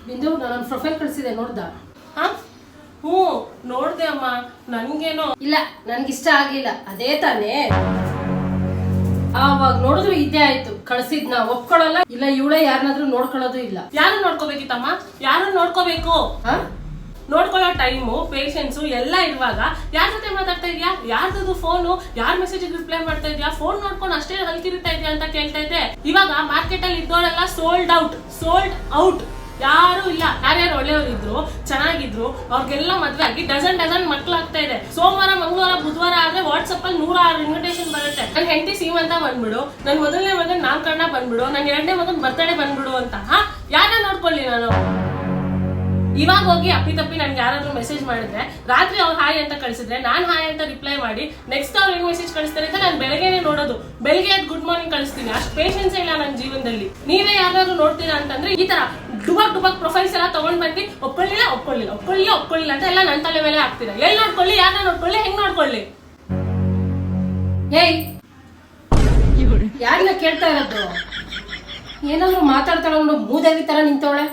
ಬಿಂದು ನಾನು ಪ್ರೊಫೈಲ್ ಕಳಿಸಿದೆ ನೋಡ್ದ? ಹಾ ಹ್ಞೂ ನೋಡ್ದೆ ಅಮ್ಮ. ನನ್ಗೇನೋ ಇಲ್ಲ, ನನ್ಗಿಷ್ಟ ಆಗ್ಲಿಲ್ಲ. ಅದೇ ತಾನೇ ಆವಾಗ ನೋಡಿದ್ರು ಇದೇ ಆಯ್ತು. ಕಳ್ಸಿದ್ನ ಒಪ್ಕೊಳ್ಳಲ್ಲ, ಇಲ್ಲ ಇವಳೇ ಯಾರನ್ನಾದ್ರೂ ನೋಡ್ಕೊಳ್ಳೋದು ಇಲ್ಲ. ಯಾರು ನೋಡ್ಕೋಬೇಕಿತ್ತಮ್ಮ? ಯಾರು ನೋಡ್ಕೋಬೇಕು? ನೋಡ್ಕೊಳ್ಳೋ ಟೈಮು ಪೇಷನ್ಸು ಎಲ್ಲ ಇರುವಾಗ ಯಾರ ಜೊತೆ ಮಾತಾಡ್ತಾ ಇದೆಯಾ? ಯಾರ್ದು ಫೋನು, ಯಾರ ಮೆಸೇಜ್ ರಿಪ್ಲೈ ಮಾಡ್ತಾ ಇದೆಯಾ? ಫೋನ್ ನೋಡ್ಕೊಂಡು ಅಷ್ಟೇ ಹಲ್ಕಿರಿತಾ ಇದೆಯಾ ಅಂತ ಕೇಳ್ತಾ ಇದ್ದೆ. ಇವಾಗ ಮಾರ್ಕೆಟ್ ಅಲ್ಲಿ ಇದ್ದವರೆಲ್ಲ ಸೋಲ್ಡ್ ಔಟ್, ಯಾರು ಇಲ್ಲ. ಯಾರ್ಯಾರು ಒಳ್ಳೆಯವರು ಇದ್ರು, ಚೆನ್ನಾಗಿದ್ರು, ಅವ್ರಿಗೆಲ್ಲ ಮದ್ವೆ ಆಗಿ ಡಜನ್ ಮಕ್ಳಾಗ್ತಾ ಇದೆ. ಸೋಮವಾರ, ಮಂಗಳವಾರ, ಬುಧವಾರ ಆದ್ರೆ ವಾಟ್ಸಪ್ ಅಲ್ಲಿ 106 ಇನ್ವಿಟೇಷನ್ ಬರುತ್ತೆ. ನನ್ ಹೆಂಡತಿ ಸೀಮಂತ ಬಂದ್ಬಿಡು, ನನ್ ಮೊದಲನೇ ಮಗನ್ ನಾಮಕರಣ ಬಂದ್ಬಿಡು, ನನ್ ಎರಡನೇ ಮಗನ್ ಬರ್ತಡೇ ಬಂದ್ಬಿಡು ಅಂತ. ಯಾರನ್ನ ನೋಡ್ಕೊಳ್ಳಿ ನಾನು? ಇವಾಗ ಹೋಗಿ ಅಪ್ಪಿತಪ್ಪಿ ನನ್ಗೆ ಯಾರಾದ್ರೂ ಮೆಸೇಜ್ ಮಾಡಿದ್ರೆ ರಾತ್ರಿ ಅವ್ರು ಹಾಯ್ ಅಂತ ಕಳಿಸಿದ್ರೆ ನಾನು ಹಾಯ್ ಅಂತ ರಿಪ್ಲೈ ಮಾಡಿ ನೆಕ್ಸ್ಟ್ ಅವ್ರು ಹೆಂಗ್ ಮೆಸೇಜ್ ಕಳಿಸ್ತಾರೆ ಅಂತ ನಾನು ಬೆಳಗ್ಗೆನೆ ನೋಡೋದು. ಬೆಳಗ್ಗೆ ಎದ್ದು ಗುಡ್ ಮಾರ್ನಿಂಗ್ ಕಳಿಸ್ತೀನಿ. ಅಷ್ಟು ಪೇಷನ್ಸ್ ಇಲ್ಲ ನನ್ನ ಜೀವನದಲ್ಲಿ. ನೀವೇ ಯಾರಾದ್ರೂ ನೋಡ್ತೀರಾ ಅಂತಂದ್ರೆ ಈ ತರ ಡುಬಕ್ ಪ್ರೊಫೈಲ್ಸ್ ಎಲ್ಲ ತಗೊಂಡ್ ಬಂದು ಒಪ್ಕೊಳ್ಳಿಲ್ಲ ಅಂತ ಎಲ್ಲ ನನ್ನ ತಲೆ ಮೇಲೆ ಹಾಕ್ತೀರಾ. ಎಲ್ಲಿ ನೋಡ್ಕೊಳ್ಳಿ, ಯಾರನ್ನ ನೋಡ್ಕೊಳ್ಳಿ, ಹೆಂಗ್ ನೋಡ್ಕೊಳ್ಳಿ? ಏಯ್, ಯಾರನ್ನ ಕೇಳ್ತಾ ಇರೋದು? ಏನಾದ್ರು ಮಾತಾಡ್ತಾಳ, ಮೂದೇವಿ ತರ ನಿಂತವಳೆ.